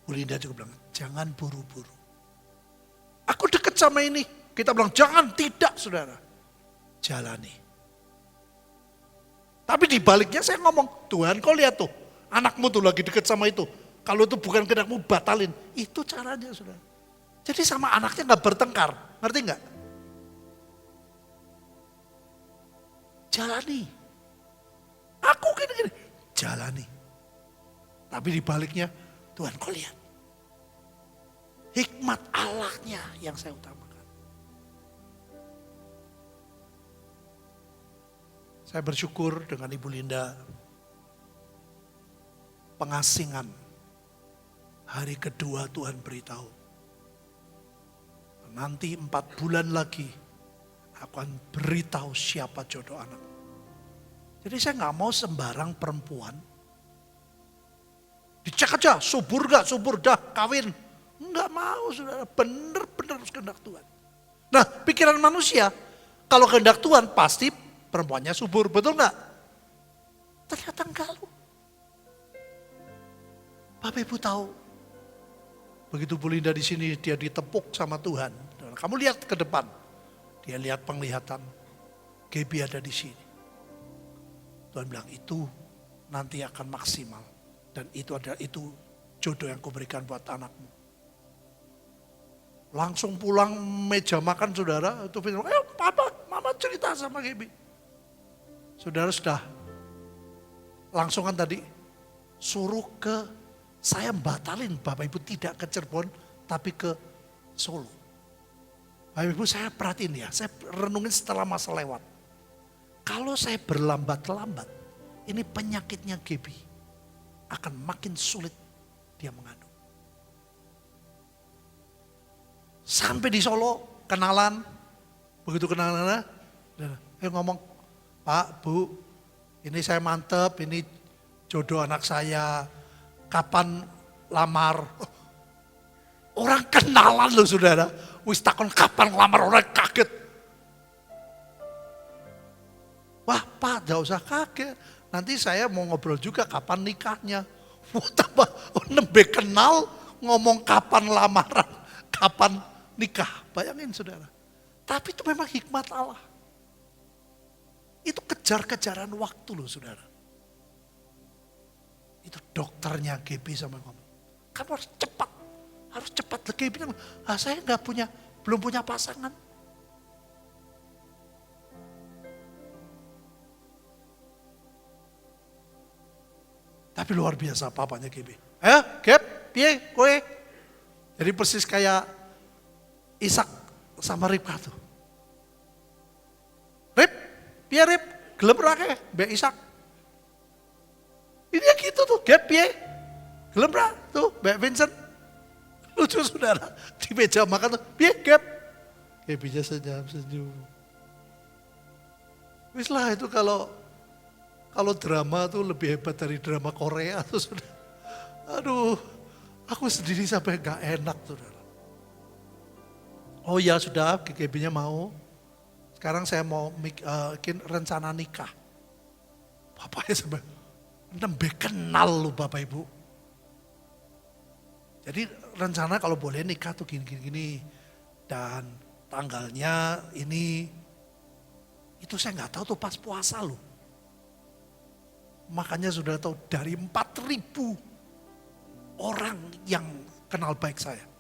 A: Bu Linda juga bilang, jangan buru-buru. Aku dekat sama ini. Kita bilang, jangan, tidak saudara. Jalani. Tapi di baliknya saya ngomong, Tuhan kau lihat tuh, anakmu tuh lagi dekat sama itu. Kalau itu bukan kehendakmu, batalin. Itu caranya saudara. Jadi sama anaknya gak bertengkar, ngerti gak? Jalani. Aku gini-gini, jalani. Tapi di baliknya, Tuhan kau lihat. Hikmat Allahnya yang saya utamakan. Saya bersyukur dengan Ibu Linda. Pengasingan. Hari kedua Tuhan beritahu. Nanti 4 bulan lagi. Aku akan beritahu siapa jodoh anak. Jadi saya gak mau sembarang perempuan. Dicek aja, subur gak? Subur, dah kawin. Enggak mau saudara, benar-benar harus kehendak Tuhan. Nah pikiran manusia, kalau kehendak Tuhan pasti perempuannya subur, betul enggak? Ternyata enggak loh. Bapak Ibu tahu, begitu Bu Linda di sini dia ditepuk sama Tuhan. Kamu lihat ke depan, dia lihat penglihatan, Gaby ada di sini. Tuhan bilang itu nanti akan maksimal dan itu jodoh yang kuberikan buat anakmu. Langsung pulang meja makan saudara, itu bilang, papa, mama cerita sama Gaby. Saudara sudah langsung kan tadi suruh ke, saya batalin Bapak Ibu tidak ke Cirebon tapi ke Solo. Bapak Ibu saya perhatiin ya, saya renungin setelah masa lewat. Kalau saya berlambat-lambat, ini penyakitnya Gaby akan makin sulit dia mengandung. Sampai di Solo, kenalan. Begitu kenalan, ngomong, Pak, Bu, ini saya mantep, ini jodoh anak saya. Kapan lamar? Orang kenalan loh saudara. Wis takon kapan lamar, orang kaget. Wah Pak, gak usah kaget. Nanti saya mau ngobrol juga kapan nikahnya. Wah tambah, nembe kenal ngomong kapan lamaran, kapan nikah, bayangin saudara. Tapi itu memang hikmat Allah. Itu kejar-kejaran waktu loh saudara. Itu dokternya Gaby sama ngomong, kamu harus cepat. Harus cepat. Gaby bilang, saya belum punya pasangan. Tapi luar biasa papanya Gaby. Gap, piye kowe? Jadi persis kayak Ishak sama Ribka tuh. Rib, piye Rib? Gelem ra ke mbek Ishak? Ini gitu tuh, Gap piye? Gelem ra tuh mbek Vincent? Lucu saudara, di meja makan tuh, piye Gap? Gabynya senyum. Wis lah itu kalau drama tuh lebih hebat dari drama Korea tuh saudara. Aduh, aku sendiri sampai gak enak saudara. Oh ya sudah, GGB-nya mau. Sekarang saya mau bikin rencana nikah. Bapaknya sampai nembe kenal lu Bapak Ibu. Jadi rencana kalau boleh nikah tuh gini. Dan tanggalnya ini, itu saya nggak tahu tuh pas puasa loh. Makanya sudah tahu dari 4.000 orang yang kenal baik saya.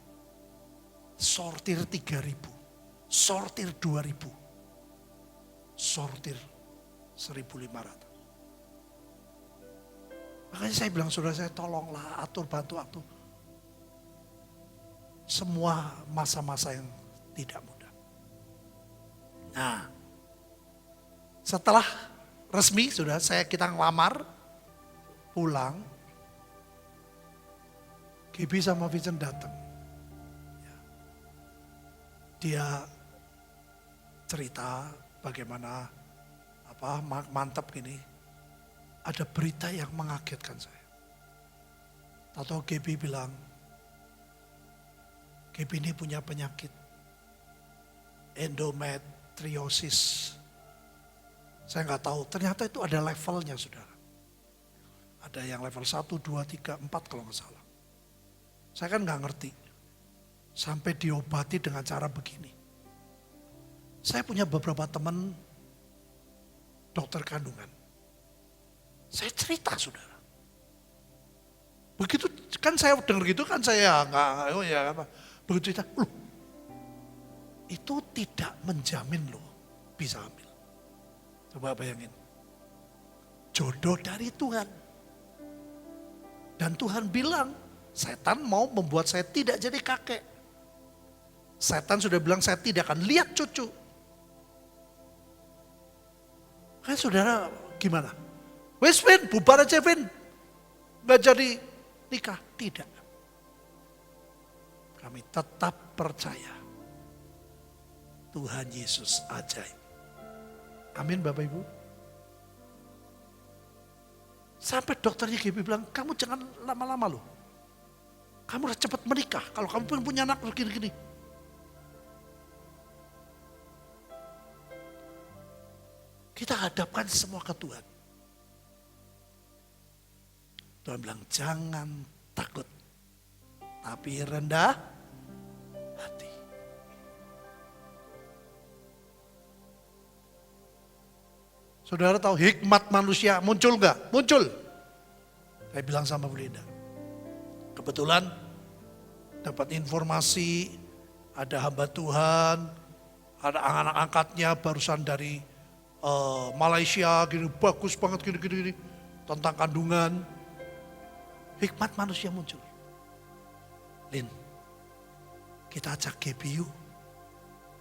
A: Sortir 3.000, sortir 2.000, sortir 1.500. Makanya saya bilang saudara saya tolonglah bantu. Semua masa-masa yang tidak mudah. Nah, setelah resmi sudah kita ngelamar, pulang, GB sama Vincent datang. Dia cerita bagaimana mantap gini. Ada berita yang mengagetkan saya. Tahu GB bilang, GB ini punya penyakit endometriosis. Saya nggak tahu, ternyata itu ada levelnya saudara. Ada yang level 1, 2, 3, 4 kalau nggak salah. Saya kan nggak ngerti. Sampai diobati dengan cara begini. Saya punya beberapa teman dokter kandungan. Saya cerita saudara. Begitu kan saya dengar gitu kan saya begitu cerita, loh, itu tidak menjamin loh bisa hamil. Coba bayangin. Jodoh dari Tuhan. Dan Tuhan bilang, setan mau membuat saya tidak jadi kakek. Setan sudah bilang saya tidak akan lihat cucu. Kan saudara gimana? Wes Vin, bubar aja Vin. Nggak jadi nikah. Tidak. Kami tetap percaya. Tuhan Yesus ajaib. Amin Bapak Ibu. Sampai dokternya GB bilang, kamu jangan lama-lama loh. Kamu harus cepat menikah. Kalau kamu punya anak begini-gini. Kita hadapkan semua ke Tuhan. Tuhan bilang, jangan takut. Tapi rendah hati. Saudara tahu hikmat manusia muncul nggak? Muncul. Saya bilang sama Bu Linda. Kebetulan dapat informasi ada hamba Tuhan, ada anak angkatnya barusan dari Malaysia, gini bagus banget gini tentang kandungan. Hikmat manusia muncul. Lin, kita ajak GBU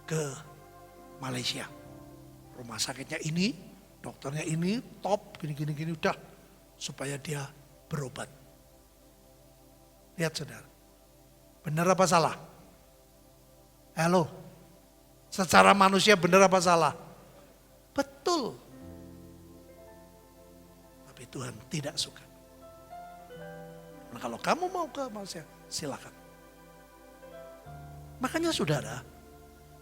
A: ke Malaysia. Rumah sakitnya ini, dokternya ini, top, gini, udah. Supaya dia berobat. Lihat saudara, benar apa salah? Halo, secara manusia benar apa salah? Betul. Tapi Tuhan tidak suka. Nah, kalau kamu mau ke Malaysia, silakan. Makanya saudara,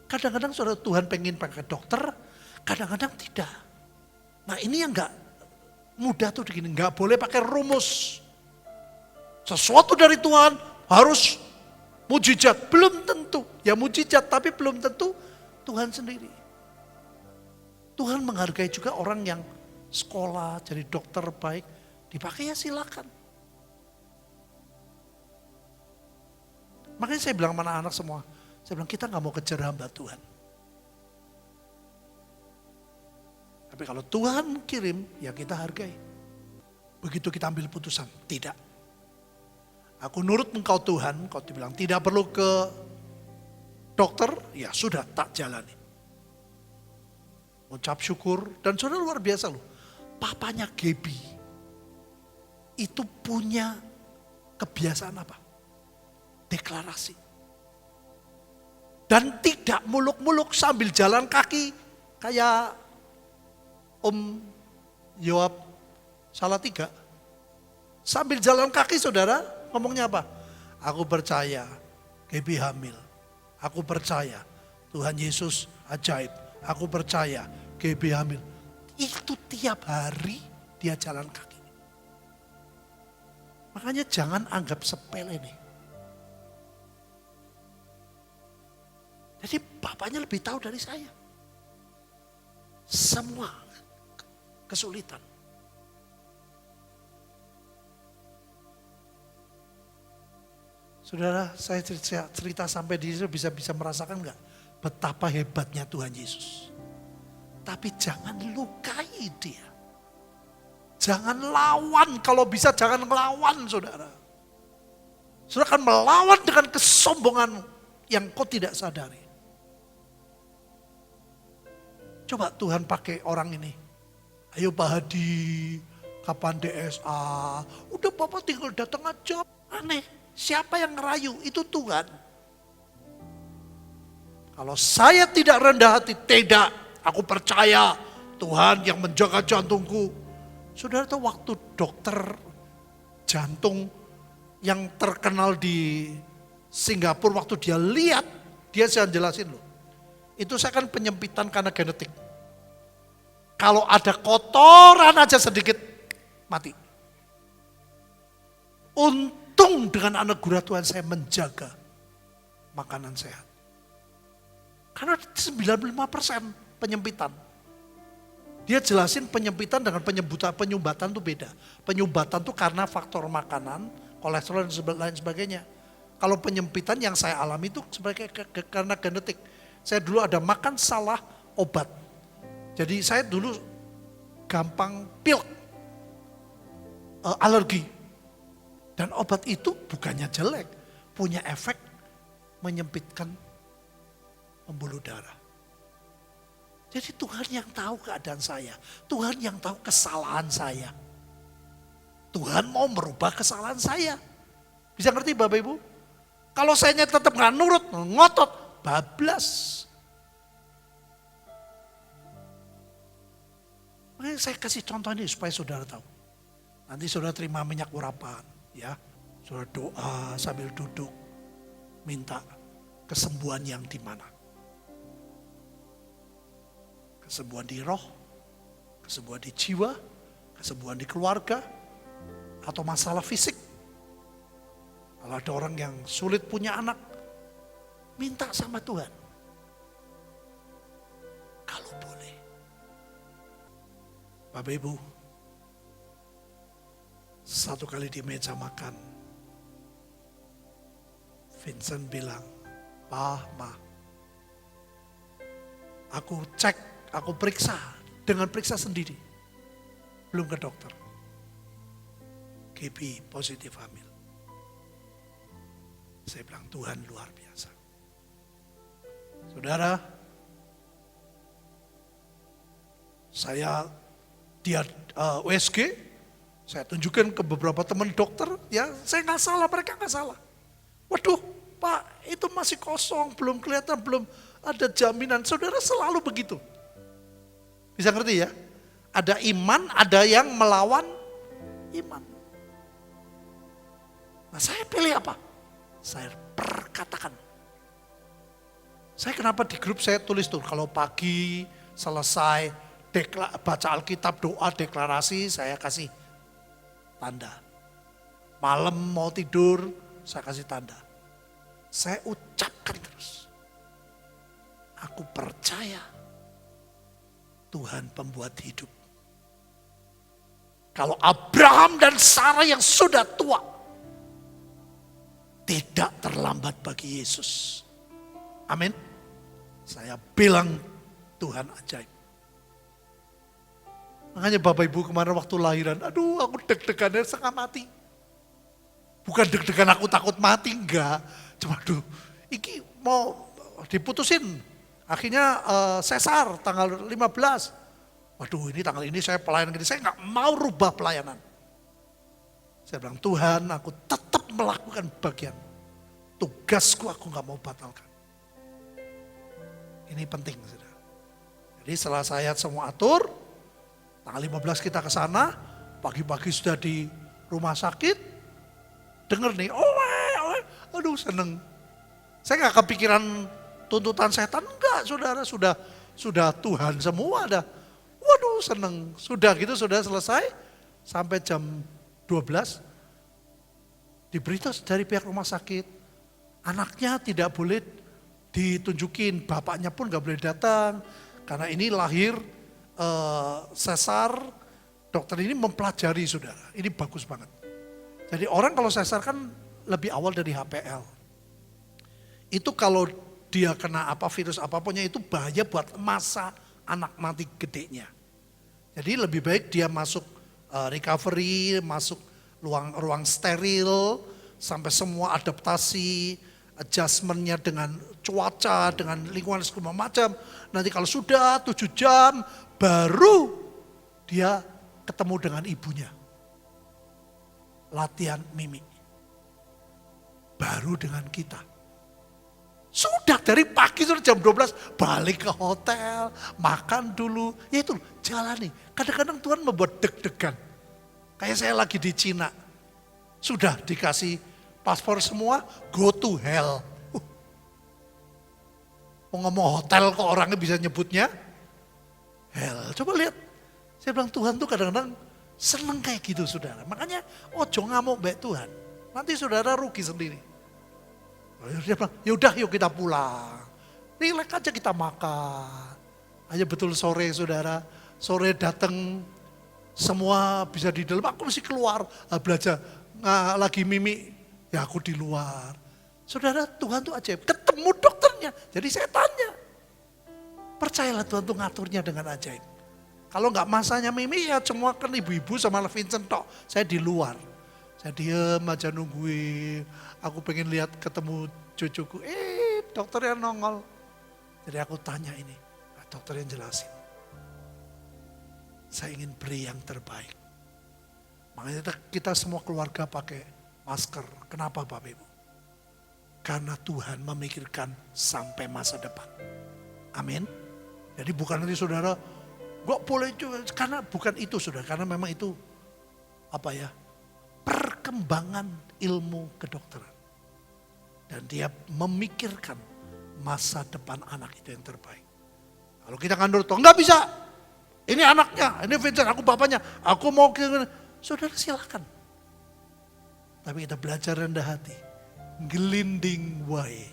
A: kadang-kadang saudara Tuhan pengen pakai dokter, kadang-kadang tidak. Nah ini yang gak mudah tuh begini, gak boleh pakai rumus. Sesuatu dari Tuhan harus mujizat, belum tentu. Ya mujizat tapi belum tentu Tuhan sendiri. Tuhan menghargai juga orang yang sekolah, jadi dokter baik, dipakai ya silakan. Makanya saya bilang mana anak semua, saya bilang kita gak mau kejar hamba Tuhan. Tapi kalau Tuhan kirim, ya kita hargai. Begitu kita ambil putusan, tidak. Aku nurut engkau Tuhan, kau dibilang tidak perlu ke dokter, ya sudah tak jalani. Ucap syukur, dan saudara luar biasa loh. Papanya Gebi itu punya kebiasaan apa? Deklarasi. Dan tidak muluk-muluk sambil jalan kaki kayak Om Yoab Salatiga. Sambil jalan kaki saudara ngomongnya apa? Aku percaya Gebi hamil. Aku percaya Tuhan Yesus ajaib. Aku percaya GB hamil. Itu tiap hari dia jalan kaki. Makanya jangan anggap sepele nih. Jadi bapaknya lebih tahu dari saya. Semua kesulitan. Saudara, saya cerita sampai di sini bisa merasakan enggak betapa hebatnya Tuhan Yesus. Tapi jangan lukai dia. Jangan lawan, kalau bisa jangan melawan saudara. Saudara akan melawan dengan kesombongan yang kau tidak sadari. Coba Tuhan pakai orang ini. Ayo Pak Hadi, kapan DSA? Udah Bapak tinggal datang aja. Aneh, siapa yang ngerayu? Itu Tuhan. Kalau saya tidak rendah hati, tidak. Aku percaya Tuhan yang menjaga jantungku. Saudara tahu waktu dokter jantung yang terkenal di Singapura, waktu dia lihat, dia saya jelasin loh. Itu saya kan penyempitan karena genetik. Kalau ada kotoran aja sedikit, mati. Untung dengan anugerah Tuhan saya menjaga makanan sehat. Karena 95% penyempitan. Dia jelasin penyempitan dengan penyumbatan itu beda. Penyumbatan itu karena faktor makanan, kolesterol dan lain sebagainya. Kalau penyempitan yang saya alami itu sebagai karena genetik. Saya dulu ada makan salah obat. Jadi saya dulu gampang pilek, alergi. Dan obat itu bukannya jelek, punya efek menyempitkan pembuluh darah. Jadi Tuhan yang tahu keadaan saya, Tuhan yang tahu kesalahan saya. Tuhan mau merubah kesalahan saya. Bisa ngerti Bapak Ibu? Kalau saya tetap nggak nurut, ngotot, bablas. Makanya saya kasih contoh ini supaya saudara tahu. Nanti saudara terima minyak urapan, ya. Saudara doa sambil duduk, minta kesembuhan yang di mana. Kesembuhan di roh, kesembuhan di jiwa, kesembuhan di keluarga, atau masalah fisik. Kalau ada orang yang sulit punya anak, minta sama Tuhan. Kalau boleh. Bapak Ibu, satu kali di meja makan, Vincent bilang, "Pak, Ma, aku cek, aku periksa, dengan periksa sendiri. Belum ke dokter. KB positif hamil." Saya bilang, Tuhan luar biasa. Saudara, saya di USG, saya tunjukkan ke beberapa teman dokter, ya saya nggak salah, mereka nggak salah. Waduh, Pak, itu masih kosong, belum kelihatan, belum ada jaminan. Saudara selalu begitu. Bisa ngerti ya? Ada iman, ada yang melawan iman. Nah saya pilih apa? Saya perkatakan. Saya kenapa di grup saya tulis tuh, kalau pagi selesai baca Alkitab, doa, deklarasi, saya kasih tanda. Malam mau tidur, saya kasih tanda. Saya ucapkan terus. Aku percaya Tuhan pembuat hidup. Kalau Abraham dan Sarah yang sudah tua, tidak terlambat bagi Yesus. Amin. Saya bilang Tuhan ajaib. Makanya Bapak Ibu kemarin waktu lahiran, aduh aku deg-degannya setengah mati. Bukan deg-degan aku takut mati, enggak. Cuma aduh, ini mau diputusin. Akhirnya sesar tanggal 15. Waduh ini tanggal ini saya pelayanan gini, saya enggak mau rubah pelayanan. Saya bilang Tuhan aku tetap melakukan bagian. Tugasku aku enggak mau batalkan. Ini penting saudara. Jadi setelah saya semua atur, tanggal 15 kita ke sana, pagi-pagi sudah di rumah sakit, dengar nih, aduh seneng. Saya gak kepikiran tuntutan setan? Enggak, saudara, sudah Tuhan semua dah. Waduh, seneng. Sudah gitu, sudah selesai. Sampai jam 12, diberita dari pihak rumah sakit, anaknya tidak boleh ditunjukin, bapaknya pun gak boleh datang. Karena ini lahir sesar, dokter ini mempelajari saudara, ini bagus banget. Jadi orang kalau sesar kan lebih awal dari HPL. Itu kalau dia kena virus apapunnya itu bahaya buat masa anak mati gedenya. Jadi lebih baik dia masuk recovery, masuk ruang steril, sampai semua adaptasi, adjustmentnya dengan cuaca, dengan lingkungan segala macam. Nanti kalau sudah 7 jam, baru dia ketemu dengan ibunya. Latihan mimik. Baru dengan kita. Sudah dari pagi sudah jam 12, balik ke hotel, makan dulu. Ya itu, jalani. Kadang-kadang Tuhan membuat deg-degan. Kayak saya lagi di Cina. Sudah dikasih paspor semua, go to hell. Ngomong hotel kok orangnya bisa nyebutnya hell. Coba lihat. Saya bilang Tuhan tuh kadang-kadang seneng kayak gitu saudara. Makanya ojo ngamuk baik Tuhan. Nanti saudara rugi sendiri. Dia bilang yaudah yuk kita pulang. Relax aja kita makan. Aja betul sore saudara. Sore datang semua bisa di dalam. Aku mesti keluar belajar. Lagi mimik. Ya aku di luar. Saudara, Tuhan tuh ajaib. Ketemu dokternya. Jadi saya tanya. Percayalah Tuhan tuh ngaturnya dengan ajaib. Kalau nggak masanya mimi ya semua kan ibu-ibu sama Vincent tok. Saya di luar. Saya diem aja nungguin. Aku pengen lihat ketemu cucuku. Dokternya nongol. Jadi aku tanya ini. Dokter yang jelasin. Saya ingin beri yang terbaik. Makanya kita semua keluarga pakai masker. Kenapa Bapak Ibu? Karena Tuhan memikirkan sampai masa depan. Amin. Jadi bukan nanti saudara, gak boleh juga. Karena bukan itu saudara. Karena memang itu perkembangan ilmu kedokteran. Dan dia memikirkan masa depan anak itu yang terbaik. Kalau kita kan nurut, enggak bisa. Ini anaknya, ini Vincent, aku bapaknya. Aku mau ke... Saudara silakan. Tapi kita belajar rendah hati. Gelinding wae,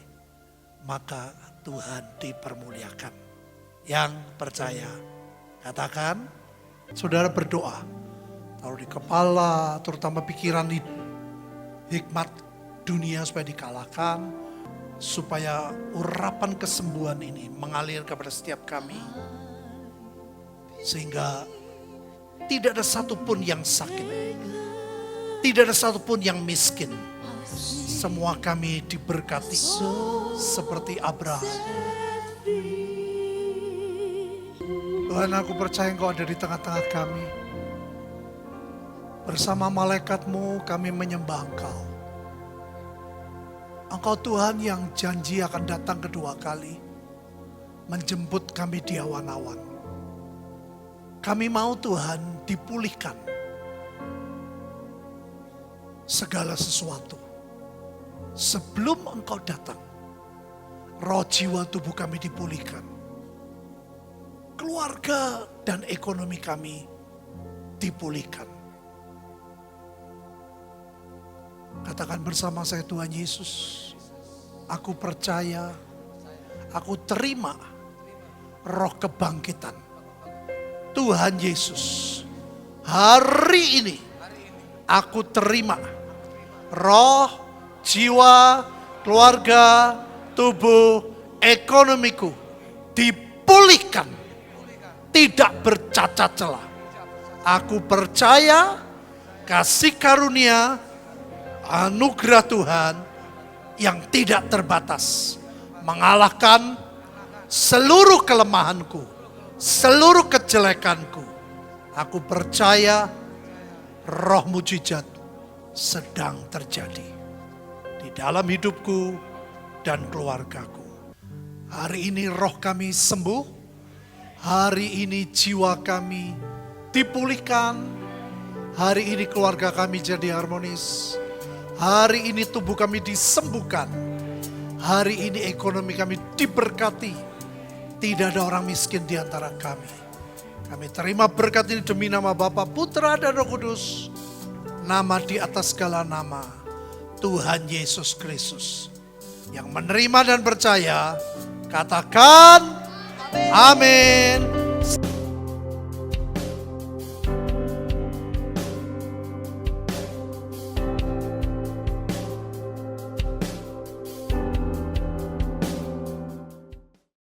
A: maka Tuhan dipermuliakan. Yang percaya, katakan, saudara berdoa, taruh di kepala, terutama pikiran hikmat dunia supaya dikalahkan, supaya urapan kesembuhan ini mengalir kepada setiap kami, sehingga tidak ada satupun yang sakit, tidak ada satupun yang miskin. Semua kami diberkati seperti Abraham. Tuhan, aku percaya Engkau ada di tengah-tengah kami. Bersama malaikat-Mu kami menyembah Engkau. Engkau Tuhan yang janji akan datang kedua kali. Menjemput kami di awan-awan. Kami mau Tuhan dipulihkan segala sesuatu. Sebelum Engkau datang, roh jiwa tubuh kami dipulihkan. Keluarga dan ekonomi kami dipulihkan. Katakan bersama saya, Tuhan Yesus, aku percaya, aku terima roh kebangkitan. Tuhan Yesus, hari ini aku terima roh, jiwa, keluarga, tubuh, ekonomiku dipulihkan, tidak bercacat celah. Aku percaya kasih karunia, anugerah Tuhan yang tidak terbatas mengalahkan seluruh kelemahanku, seluruh kejelekanku. Aku percaya roh mujizat sedang terjadi di dalam hidupku dan keluargaku. Hari ini roh kami sembuh, hari ini jiwa kami dipulihkan, hari ini keluarga kami jadi harmonis, hari ini tubuh kami disembuhkan, Hari ini ekonomi kami diberkati. Tidak ada orang miskin di antara kami. Kami terima berkat ini demi nama Bapa, Putra, dan Roh Kudus. Nama di atas segala nama, Tuhan Yesus Kristus. Yang menerima dan percaya, katakan amin.